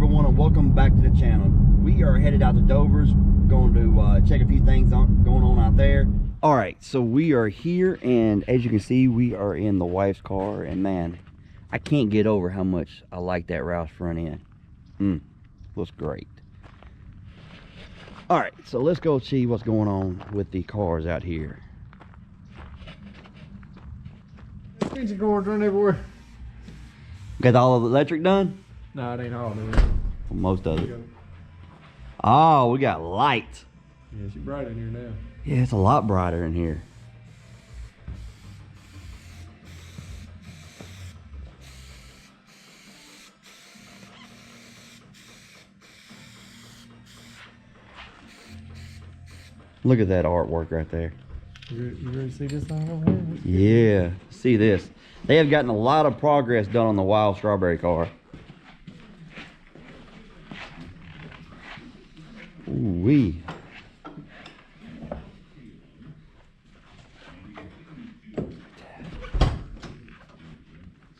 everyone, and welcome back to the channel. We are headed out to Dover's, going to check a few things going on out there. All right, so we are here, and as you can see, we are in the wife's car, and man, I can't get over how much I like that Roush front end. Looks great. All right, so let's go see what's going on with the cars out here. Engine cords run everywhere. Got all of the electric done? No, it ain't all of it. Well, most of it. Oh, we got light. Yeah, it's bright in here now. Yeah, it's a lot brighter in here. Look at that artwork right there. You ready to see this thing over here? Yeah, see this. They have gotten a lot of progress done on the Wild Strawberry car. Ooh-wee. It's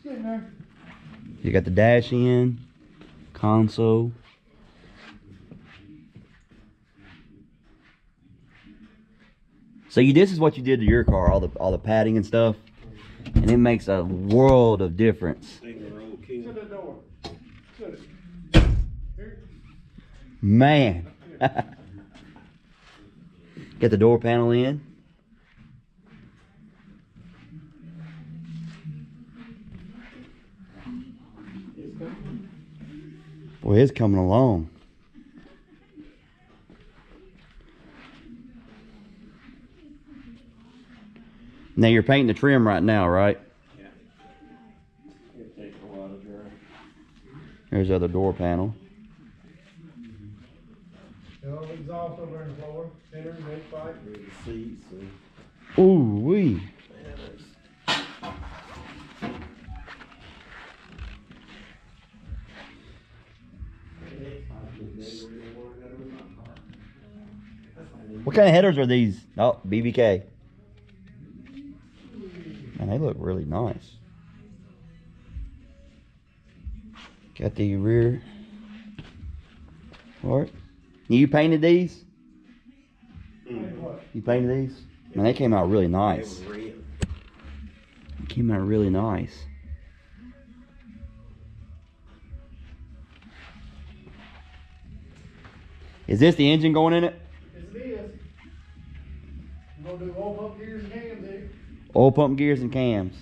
getting there. You got the dash in, console. So this is what you did to your car, all the padding and stuff, and it makes a world of difference. Shut that door. Shut it. Here. Man. Get the door panel in. Boy, it's coming along. Now you're painting the trim right now, right? Yeah. It takes a while to dry. There's the other door panel. Exhaust over in the floor. Center, neck pipe. There's the seats. Ooh wee. What kind of headers are these? Oh, BBK. Man, they look really nice. Got the rear. What? You painted these? You painted these? Man, they came out really nice. They came out really nice. Is this the engine going in it? Yes, it is. We're going to do oil pump gears and cams here. Oil pump gears and cams.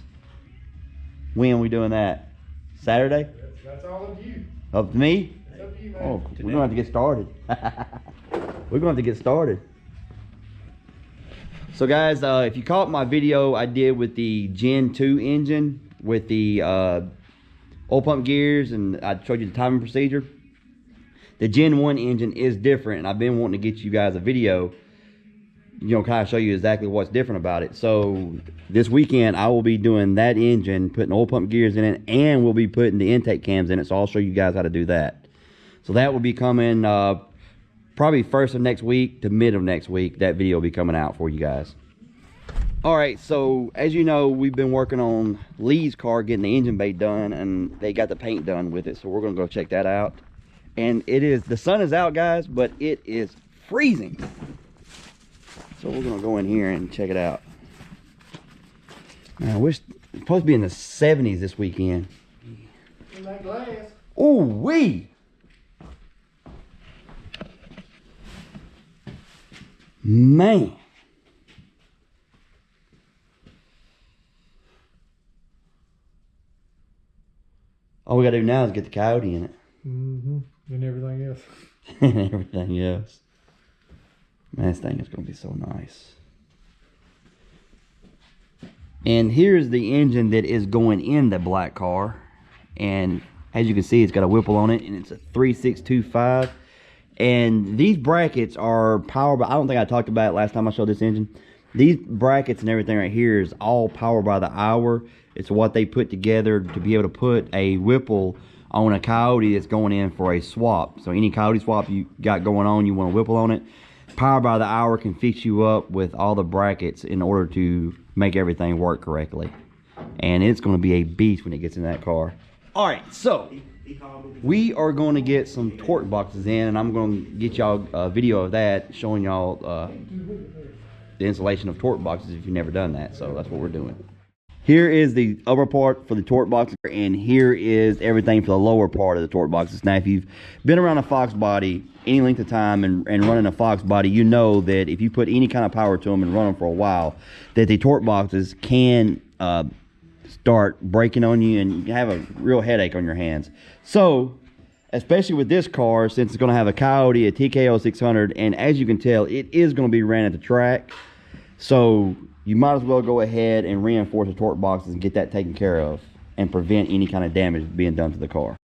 When are we doing that? Saturday? That's all of you. Up to me? It's up to you, man. Oh, we're gonna have to get started. We're gonna have to get started. So guys, if you caught my video I did with the Gen 2 engine with the oil pump gears, and I showed you the timing procedure, the Gen 1 engine is different, and I've been wanting to get you guys a video, you know, kind of show you exactly what's different about it. So this weekend I will be doing that engine, putting oil pump gears in it, and we'll be putting the intake cams in it. So I'll show you guys how to do that. So that will be coming probably first of next week to mid of next week. That video will be coming out for you guys. All right, so as you know, we've been working on Lee's car, getting the engine bay done, and they got the paint done with it. So we're gonna go check that out. And the sun is out, guys, but it is freezing. So we're gonna go in here and check it out. Man, I wish it's supposed to be in the 70s this weekend. In that glass. Ooh wee! Man. All we gotta do now is get the Coyote in it. Mm-hmm. And everything else. And everything else. Man, this thing is gonna be so nice. And here's the engine that is going in the black car. And as you can see, it's got a Whipple on it, and it's a 3625. And these brackets are powered by, I don't think I talked about it last time I showed this engine. These brackets and everything right here is all powered by the hour. It's what they put together to be able to put a Whipple on a Coyote that's going in for a swap. So any Coyote swap you got going on, you want a Whipple on it, Power by the Hour can fix you up with all the brackets in order to make everything work correctly. And it's going to be a beast when it gets in that car. All right, so we are going to get some torque boxes in, and I'm going to get y'all a video of that, showing y'all the installation of torque boxes if you've never done that. So that's what we're doing. Here is the upper part for the torque boxes, and here is everything for the lower part of the torque boxes. Now, if you've been around a Foxbody any length of time and running a Foxbody, you know that if you put any kind of power to them and run them for a while, that the torque boxes can start breaking on you, and you have a real headache on your hands. So, especially with this car, since it's going to have a Coyote, a TKO 600, and as you can tell, it is going to be ran at the track. So you might as well go ahead and reinforce the torque boxes and get that taken care of and prevent any kind of damage being done to the car.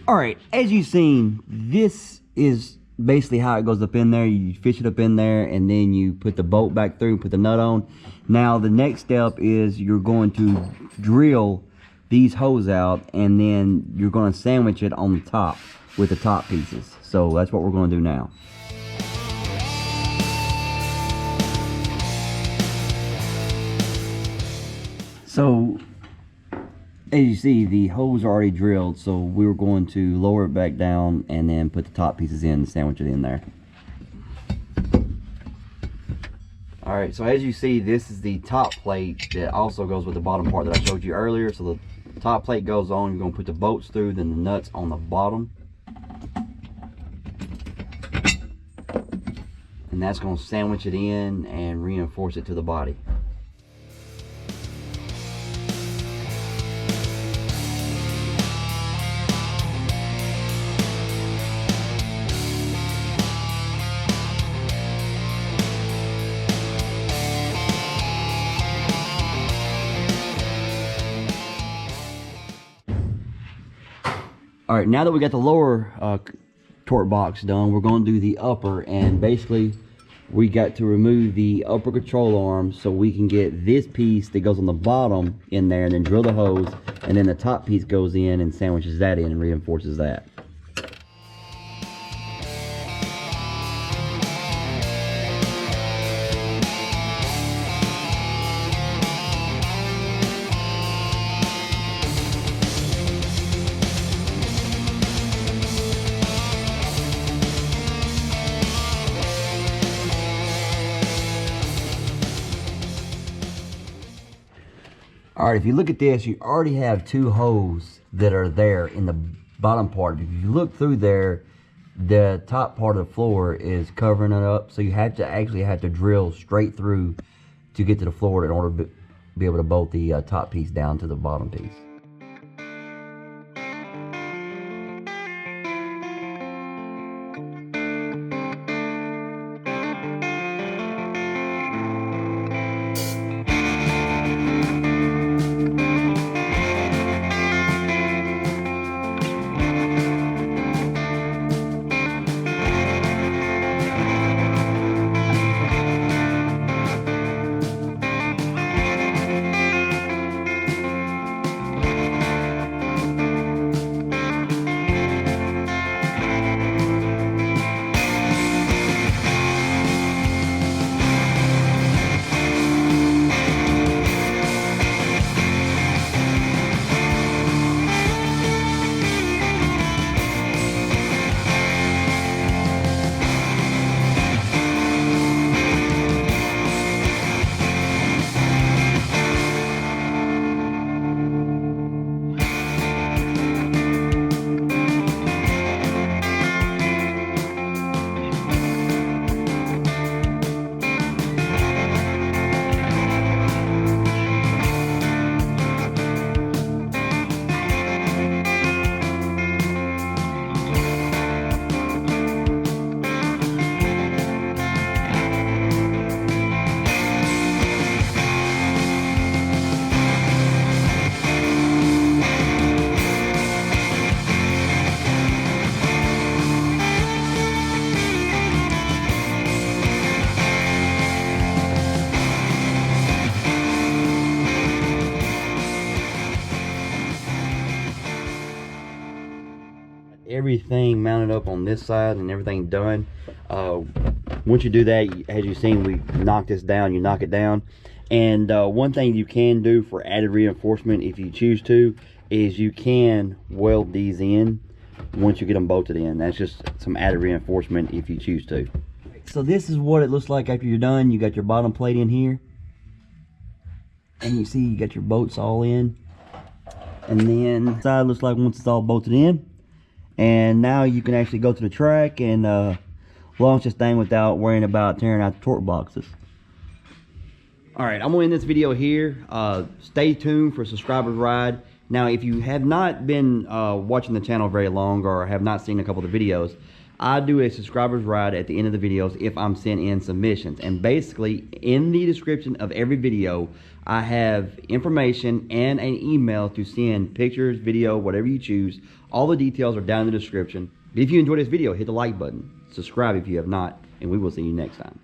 Alright, as you've seen, this is basically how it goes up in there. You fish it up in there, and then you put the bolt back through, put the nut on. Now the next step is you're going to drill these holes out, and then you're going to sandwich it on the top with the top pieces. So that's what we're going to do now. So as you see, the holes are already drilled, so we were going to lower it back down and then put the top pieces in and sandwich it in there. Alright, so as you see, this is the top plate that also goes with the bottom part that I showed you earlier. So the top plate goes on, you're going to put the bolts through, then the nuts on the bottom. And that's going to sandwich it in and reinforce it to the body. Alright, now that we got the lower torque box done, we're going to do the upper, and basically we got to remove the upper control arm so we can get this piece that goes on the bottom in there, and then drill the hose, and then the top piece goes in and sandwiches that in and reinforces that. Alright, if you look at this, you already have two holes that are there in the bottom part. If you look through there, the top part of the floor is covering it up, so you have to actually drill straight through to get to the floor in order to be able to bolt the top piece down to the bottom piece. everything mounted up on this side and everything done. Once you do that, as you've seen, we knock this down. You knock it down. And one thing you can do for added reinforcement, if you choose to, is you can weld these in once you get them bolted in. That's just some added reinforcement if you choose to. So this is what it looks like after you're done. You got your bottom plate in here, and you see you got your bolts all in. And then the side looks like once it's all bolted in. And now you can actually go to the track and launch this thing without worrying about tearing out the torque boxes. Alright, I'm going to end this video here. Stay tuned for Subscriber's Ride. Now, if you have not been watching the channel very long or have not seen a couple of the videos, I do a Subscriber's Ride at the end of the videos if I'm sent in submissions. And basically, in the description of every video, I have information and an email to send pictures, video, whatever you choose. All the details are down in the description. If you enjoyed this video, hit the like button. Subscribe if you have not, and we will see you next time.